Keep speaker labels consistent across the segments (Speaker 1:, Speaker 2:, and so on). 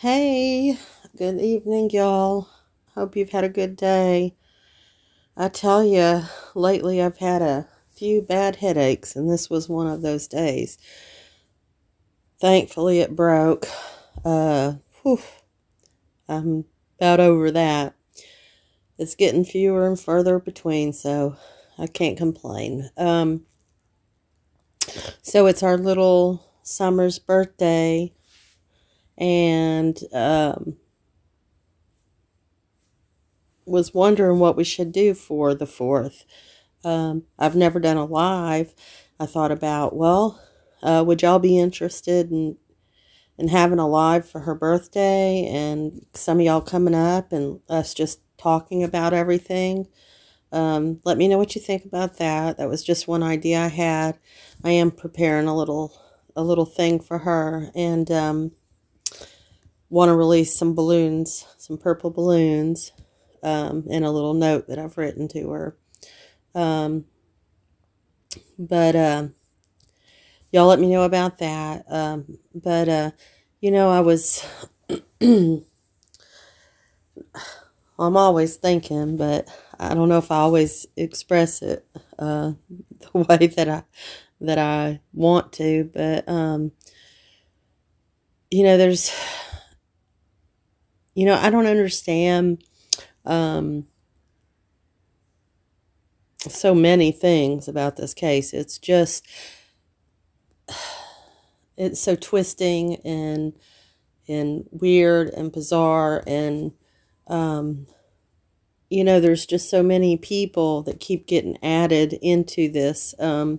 Speaker 1: Hey, good evening, y'all. Hope you've had a good day. I tell you, lately I've had a few bad headaches, and this was one of those days. Thankfully, it broke. Whew, I'm about over that. It's getting fewer and further between, so I can't complain. So it's our little Summer's birthday, and was wondering what we should do for the 4th. I've never done a live. I thought about, well, would y'all be interested in having a live for her birthday and some of y'all coming up and us just talking about everything? Let me know what you think about that. That was just one idea I had. I am preparing a little thing for her, and want to release some balloons, some purple balloons, in a little note that I've written to her. But y'all let me know about that. I was, I'm always thinking, but I don't know if I always express it the way that I want to. But there's, I don't understand so many things about this case. It's just, it's so twisting and weird and bizarre, and there's just so many people that keep getting added into this, and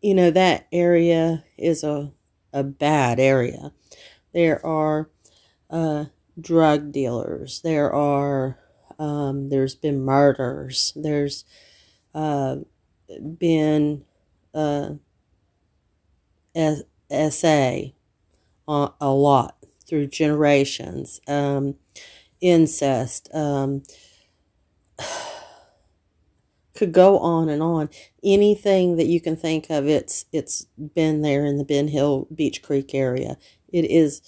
Speaker 1: that area is a bad area. There are drug dealers. There's been murders. There's been SA a lot through generations. Incest. Could go on and on. Anything that you can think of, it's been there in the Ben Hill Beach Creek area. It is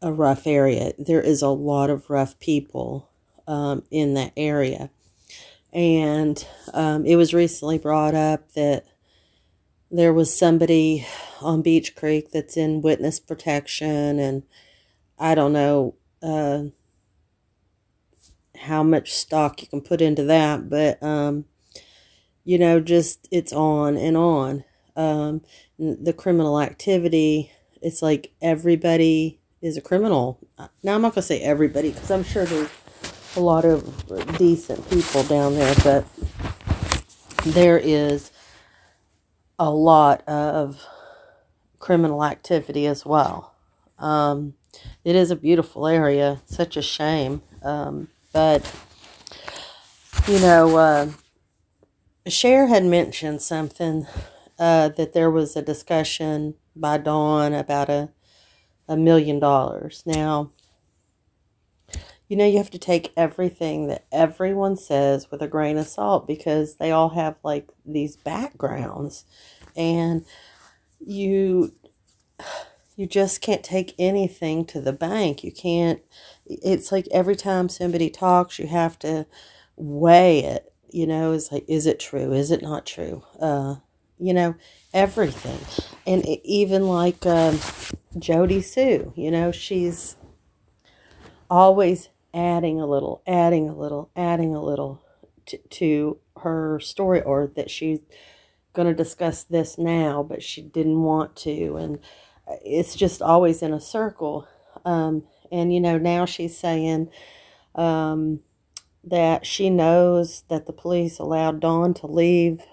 Speaker 1: a rough area. There is a lot of rough people in that area. And it was recently brought up that there was somebody on Beach Creek that's in witness protection, and I don't know how much stock you can put into that, but just it's on and on. The criminal activity, it's like everybody is a criminal. Now, I'm not going to say everybody, because I'm sure there's a lot of decent people down there, but there is a lot of criminal activity as well. It is a beautiful area. It's such a shame. But Cher had mentioned something, that there was a discussion by Dawn about $1 million. Now, you have to take everything that everyone says with a grain of salt, because they all have like these backgrounds, and you just can't take anything to the bank. You can't, it's like every time somebody talks, you have to weigh it. It's like, is it true? Is it not true? Everything. And even like Jody Sue, she's always adding a little to her story, or that she's going to discuss this now, but she didn't want to. And it's just always in a circle. And now she's saying that she knows that the police allowed Dawn to leave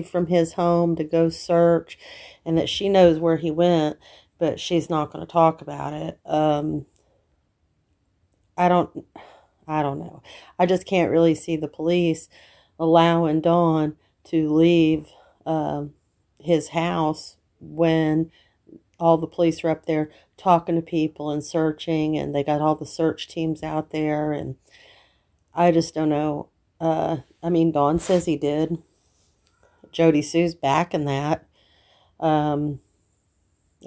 Speaker 1: from his home to go search, and that she knows where he went, but she's not going to talk about it. I don't know. I just can't really see the police allowing Dawn to leave his house when all the police are up there talking to people and searching, and they got all the search teams out there, and I just don't know. I mean, Dawn says he did. Jody Sue's backing that.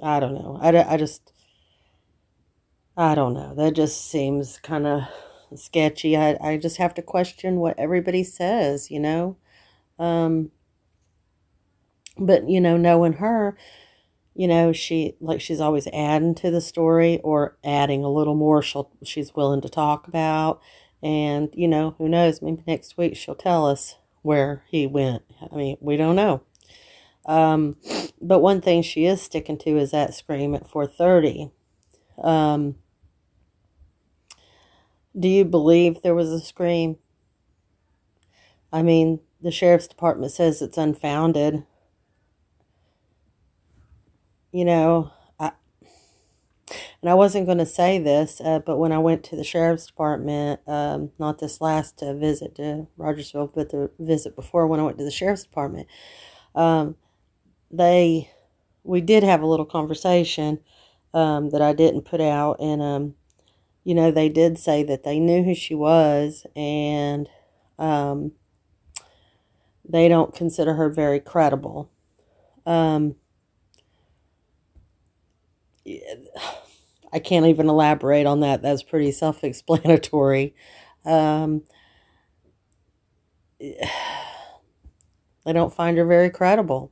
Speaker 1: I don't know. I don't know. That just seems kind of sketchy. I just have to question what everybody says, you know. Um, but, you know, knowing her, you know, she's always adding to the story or adding a little more she's willing to talk about. And, you know, who knows, maybe next week she'll tell us where he went. I mean, we don't know. But one thing she is sticking to is that scream at 4:30. Do you believe there was a scream? I mean, the sheriff's department says it's unfounded. You know, and I wasn't going to say this, but when I went to the sheriff's department, not this last visit to Rogersville, but the visit before when I went to the sheriff's department, um, we did have a little conversation that I didn't put out, and you know, they did say that they knew who she was, and they don't consider her very credible. I can't even elaborate on that. That's pretty self-explanatory. They don't find her very credible.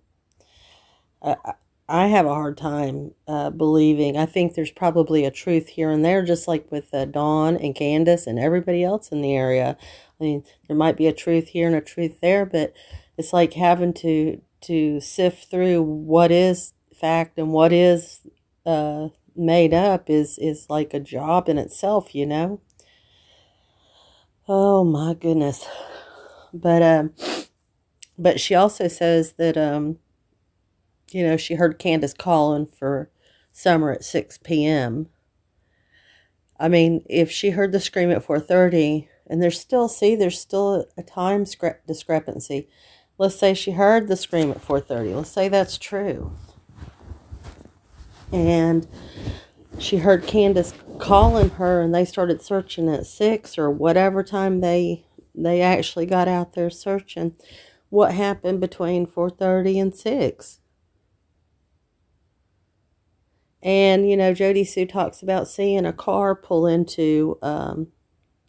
Speaker 1: I have a hard time believing. I think there's probably a truth here and there, just like with Dawn and Candace and everybody else in the area. I mean, there might be a truth here and a truth there, but it's like having to sift through what is fact and what is made up is like a job in itself, you know. Oh my goodness. But she also says that you know, she heard Candace calling for Summer at 6 p.m. I mean, if she heard the scream at 4:30, and there's still a time discrepancy. Let's say she heard the scream at 4:30. Let's say that's true. And she heard Candace calling her, and they started searching at 6 or whatever time they actually got out there searching. What happened between 4:30 and 6? And, you know, Jody Sue talks about seeing a car pull into Dawn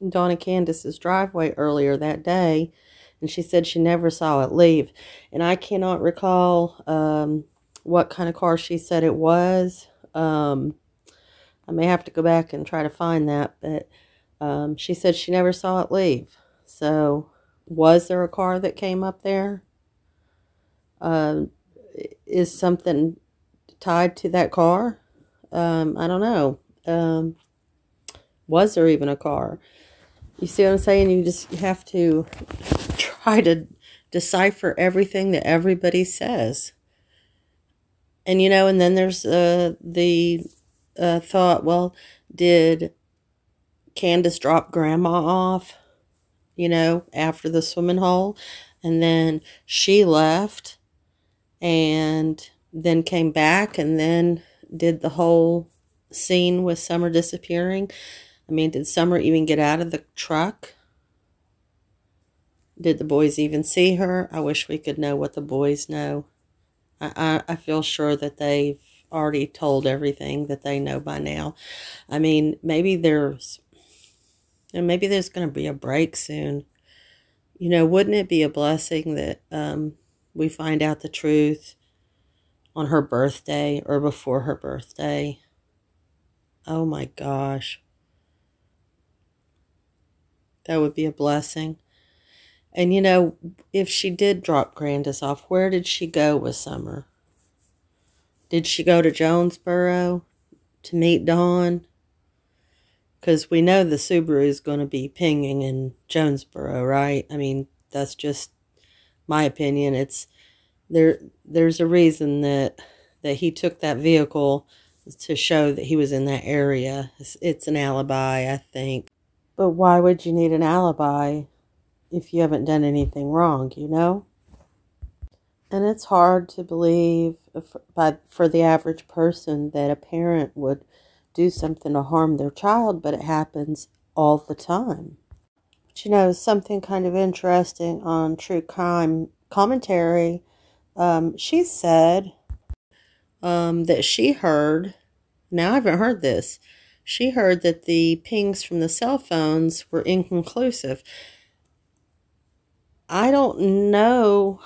Speaker 1: and Candace's driveway earlier that day. And she said she never saw it leave. And I cannot recall what kind of car she said it was. I may have to go back and try to find that. But she said she never saw it leave. So, was there a car that came up there? Is something tied to that car? I don't know. Was there even a car? You see what I'm saying? You just have to try to decipher everything that everybody says. And, you know, and then there's the thought, well, did Candace drop Grandma off, you know, after the swimming hole? And then she left and then came back and then did the whole scene with Summer disappearing. I mean, did Summer even get out of the truck? Did the boys even see her? I wish we could know what the boys know. I feel sure that they've already told everything that they know by now. I mean, maybe there's going to be a break soon. You know, wouldn't it be a blessing that we find out the truth on her birthday or before her birthday? Oh my gosh. That would be a blessing. And, you know, if she did drop Candace off, where did she go with Summer? Did she go to Jonesboro to meet Dawn? Because we know the Subaru is going to be pinging in Jonesboro, right? I mean, that's just my opinion. There's a reason that he took that vehicle to show that he was in that area. It's an alibi, I think. But why would you need an alibi if you haven't done anything wrong, you know? And it's hard to believe for the average person that a parent would do something to harm their child, but it happens all the time. But you know, something kind of interesting on true crime commentary, she said, that she heard. Now, I haven't heard this. She heard that the pings from the cell phones were inconclusive. I don't know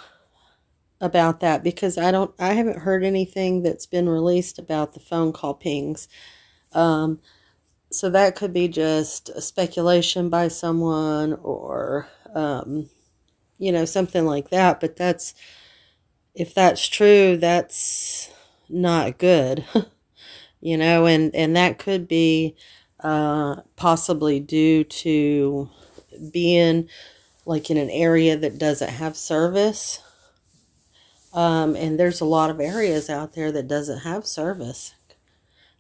Speaker 1: about that because I haven't heard anything that's been released about the phone call pings. So that could be just a speculation by someone or, something like that. But if that's true, that's not good, and that could be possibly due to being like in an area that doesn't have service. And there's a lot of areas out there that doesn't have service.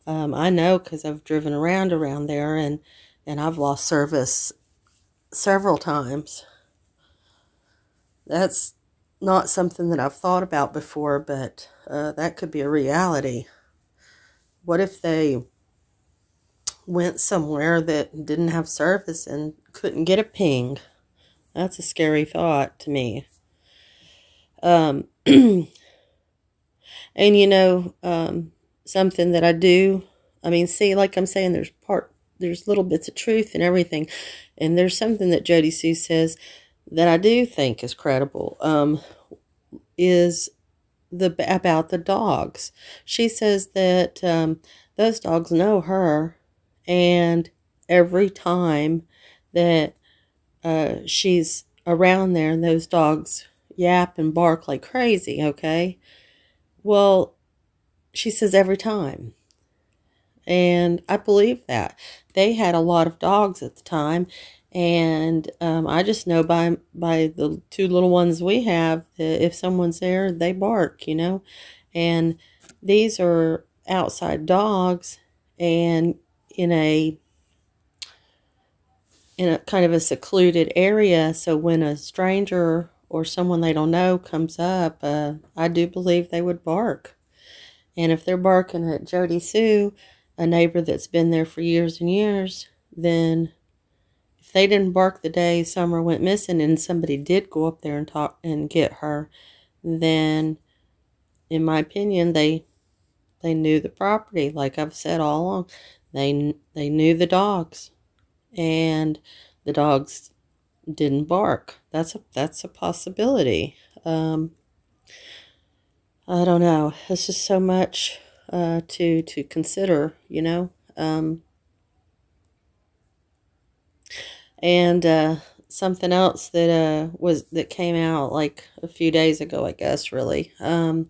Speaker 1: I know because I've driven around there, and I've lost service several times. That's not something that I've thought about before, but that could be a reality. What if they went somewhere that didn't have service and couldn't get a ping? That's a scary thought to me. And something that I do, see, like I'm saying, there's little bits of truth and everything. And there's something that Jody Sue says that I do think is credible, is about the dogs. She says that those dogs know her, and every time that she's around there, and those dogs yap and bark like crazy, okay? Well, she says every time. And I believe that. They had a lot of dogs at the time, and I just know by the two little ones we have that if someone's there, they bark, And these are outside dogs, and in a kind of a secluded area. So when a stranger or someone they don't know comes up, I do believe they would bark. And if they're barking at Jody Sue, a neighbor that's been there for years and years, then if they didn't bark the day Summer went missing and somebody did go up there and talk and get her, then in my opinion, they knew the property. Like I've said all along, they knew the dogs, and the dogs didn't bark. That's a possibility. I don't know. It's just so much to consider, And something else that came out like a few days ago, I guess, really. On,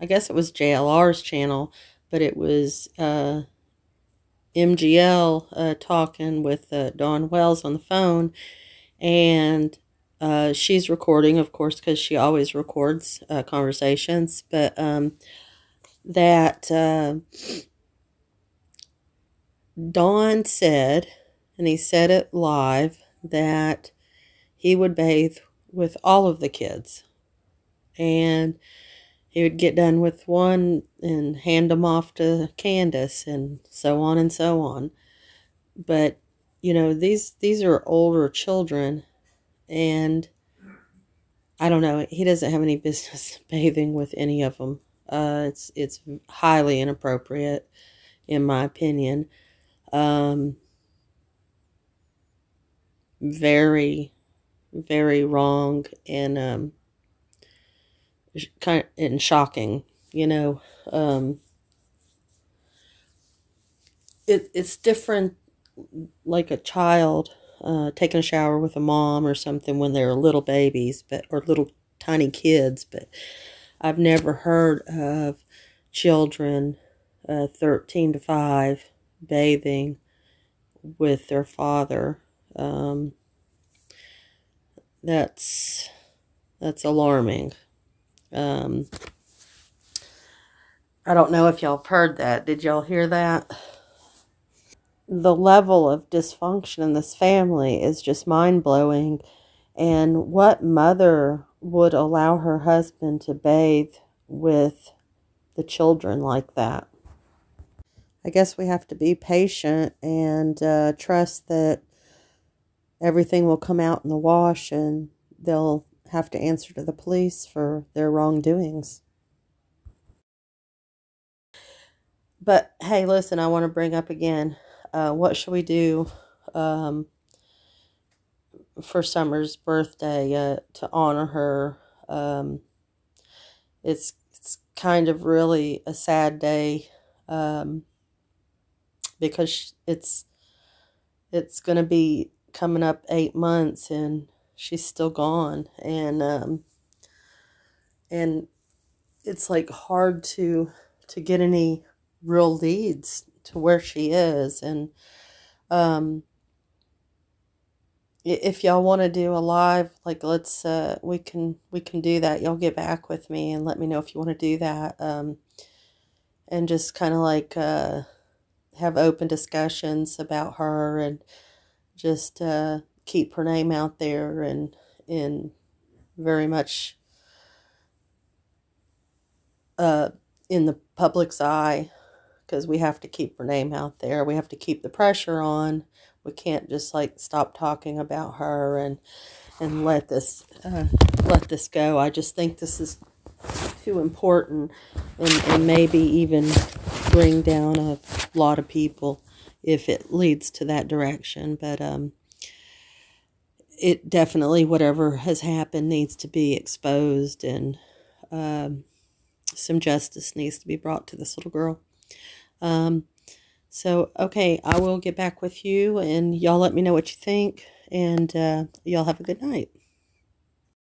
Speaker 1: I guess it was JLR's channel, but it was MGL talking with Dawn Wells on the phone, and she's recording, of course, because she always records conversations, but that Dawn said, and he said it live, that he would bathe with all of the kids, and he would get done with one and hand them off to Candace, and so on and so on. But these are older children, and I don't know, he doesn't have any business bathing with any of them. It's highly inappropriate, in my opinion. Very, very wrong, and kind of and shocking. It's different, like a child taking a shower with a mom or something when they're little babies, or little tiny kids. But I've never heard of children 13 to 5 bathing with their father. That's alarming. I don't know if y'all heard that. Did y'all hear that? The level of dysfunction in this family is just mind-blowing. And what mother would allow her husband to bathe with the children like that? I guess we have to be patient and trust that everything will come out in the wash, and they'll have to answer to the police for their wrongdoings. But hey, listen, I want to bring up again, what should we do um, for Summer's birthday to honor her? Um, it's kind of really a sad day, um, because it's going to be coming up 8 months and she's still gone, and it's like hard to get any real leads to where she is. And um, if y'all want to do a live, like, let's we can do that. Y'all get back with me and let me know if you want to do that, and just kind of like have open discussions about her, and just keep her name out there, and in very much uh, in the public's eye, because we have to keep her name out there. We have to keep the pressure on. We can't just like stop talking about her and let this go. I just think this is too important, and maybe even bring down a lot of people if it leads to that direction. But it definitely, whatever has happened needs to be exposed, and some justice needs to be brought to this little girl. So, okay, I will get back with you, and y'all let me know what you think, and y'all have a good night.